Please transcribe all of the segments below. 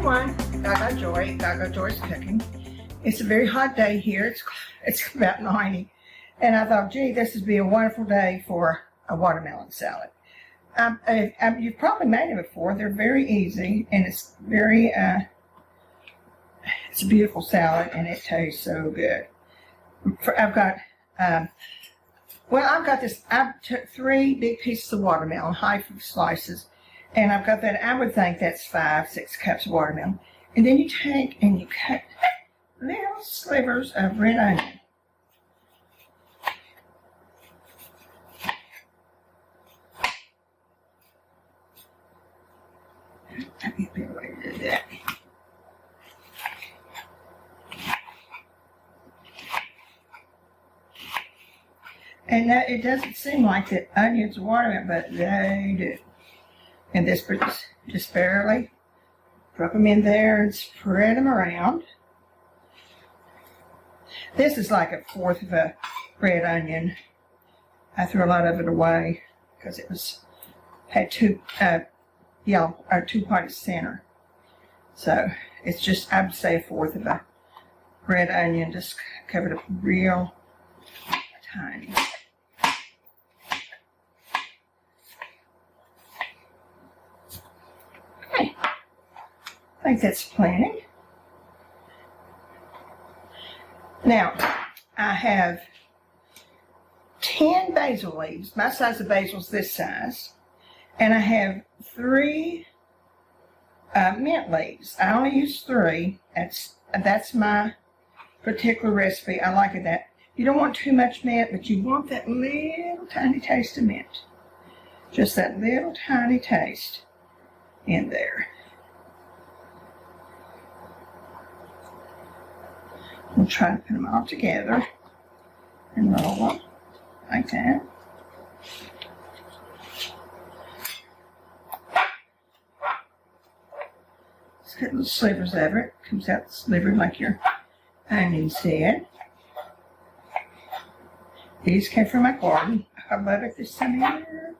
everyone, Gagajoy. Gagajoy's cooking. It's a very hot day here. It's about 90. And I thought, gee, this would be a wonderful day for a watermelon salad. You've probably made it before. They're very easy, and it's very, it's a beautiful salad, and it tastes so good. I've got this, I took 3 big pieces of watermelon, half slices, and I've got that, I would think that's 5-6 cups of watermelon. And then you take and you cut little slivers of red onion. Let me get a way to do that. And it doesn't seem like that onions are watermelon, but they do. And this just barely drop them in there and spread them around. This is like 1/4 of a red onion. I threw a lot of it away because it had 2 yellow or 2 parts center. So it's just, I would say 1/4 of a red onion, just covered up real tiny. Okay, I think that's plenty. Now, I have 10 basil leaves. My size of basil is this size. And I have 3 mint leaves. I only use 3. That's my particular recipe. I like it that. You don't want too much mint, but you want that little tiny taste of mint. Just that little tiny taste in there. We'll try to put them all together and roll them like that. Just cut little slivers of it. Comes out slivered like your onions did. These came from my garden. I love it this time of year.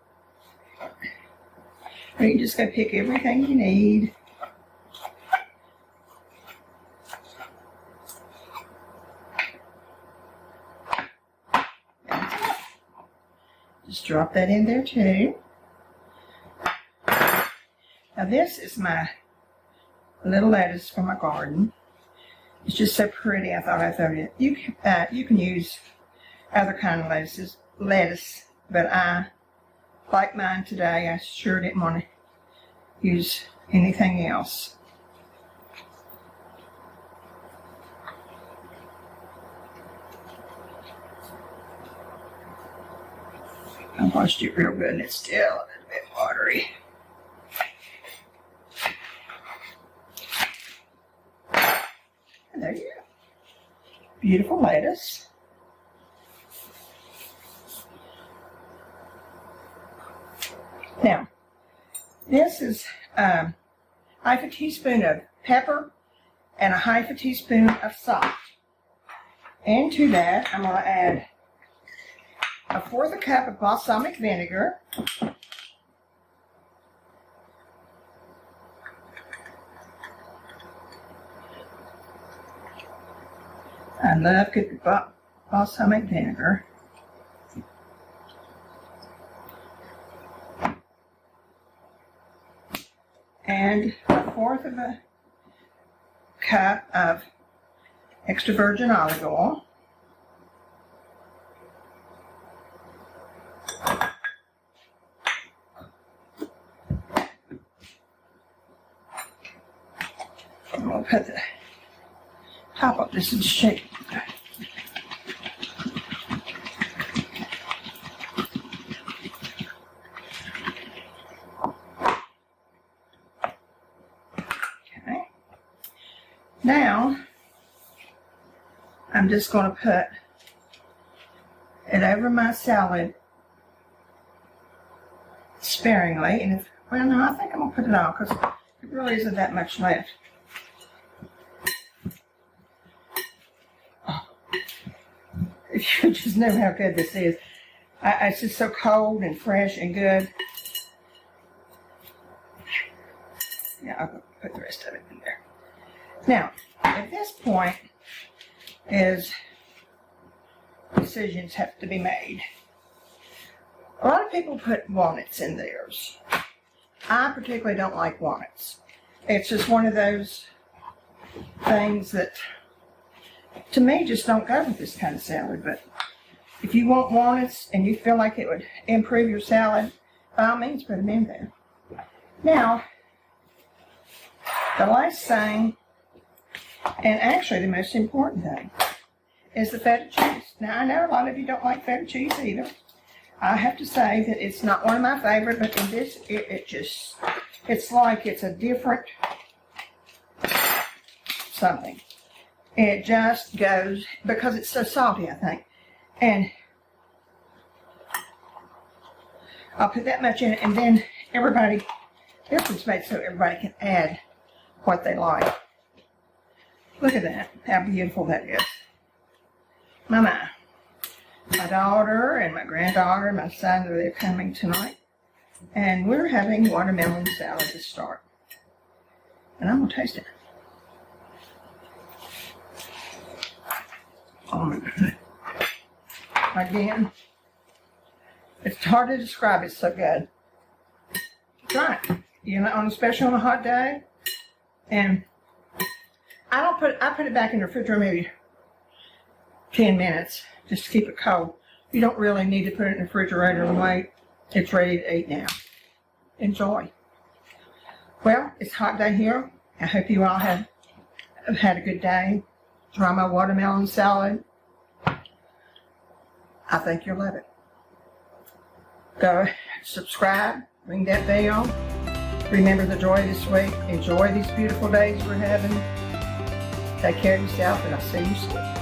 Or you just go pick everything you need. Just drop that in there too. Now this is my little lettuce from my garden. It's just so pretty. I thought I'd throw it in. You can use other kind of lettuce, but I like mine today. I sure didn't want to use anything else. I washed it real good and it's still a little bit watery. And there you go. Beautiful lettuce. Now, this is half a teaspoon of pepper and a half a teaspoon of salt. And to that, I'm going to add 1/4 cup of balsamic vinegar. I love good balsamic vinegar. And 1/4 of a cup of extra virgin olive oil. I'm going to put the top of this in shape. Okay. Now, I'm just going to put it over my salad sparingly. And well, no, I think I'm going to put it all because it really isn't that much left. If you just know how good this is. It's just so cold and fresh and good. Yeah, I'll put the rest of it in there. Now, at this point is decisions have to be made. A lot of people put walnuts in theirs. I particularly don't like walnuts. It's just one of those things that, to me, just don't go with this kind of salad. But if you want walnuts and you feel like it would improve your salad, by all means, put them in there. Now, the last thing, and actually the most important thing, is the feta cheese. Now, I know a lot of you don't like feta cheese either. I have to say that it's not one of my favorite, but in this, it's like it's a different something. It just goes, because it's so salty, I think. And I'll put that much in it, and then this one's made so everybody can add what they like. Look at that, how beautiful that is. My daughter and my granddaughter and my son, they're coming tonight. And we're having watermelon salad to start. And I'm going to taste it. Oh my goodness. Again, it's hard to describe, it's so good. Try it. You know, especially on a hot day. And I put it back in the refrigerator maybe 10 minutes just to keep it cold. You don't really need to put it in the refrigerator and wait. It's ready to eat now. Enjoy. Well, it's a hot day here. I hope you all have had a good day. Try my watermelon salad. I think you'll love it. Go subscribe, ring that bell. Remember the joy this week. Enjoy these beautiful days we're having. Take care of yourself, and I'll see you soon.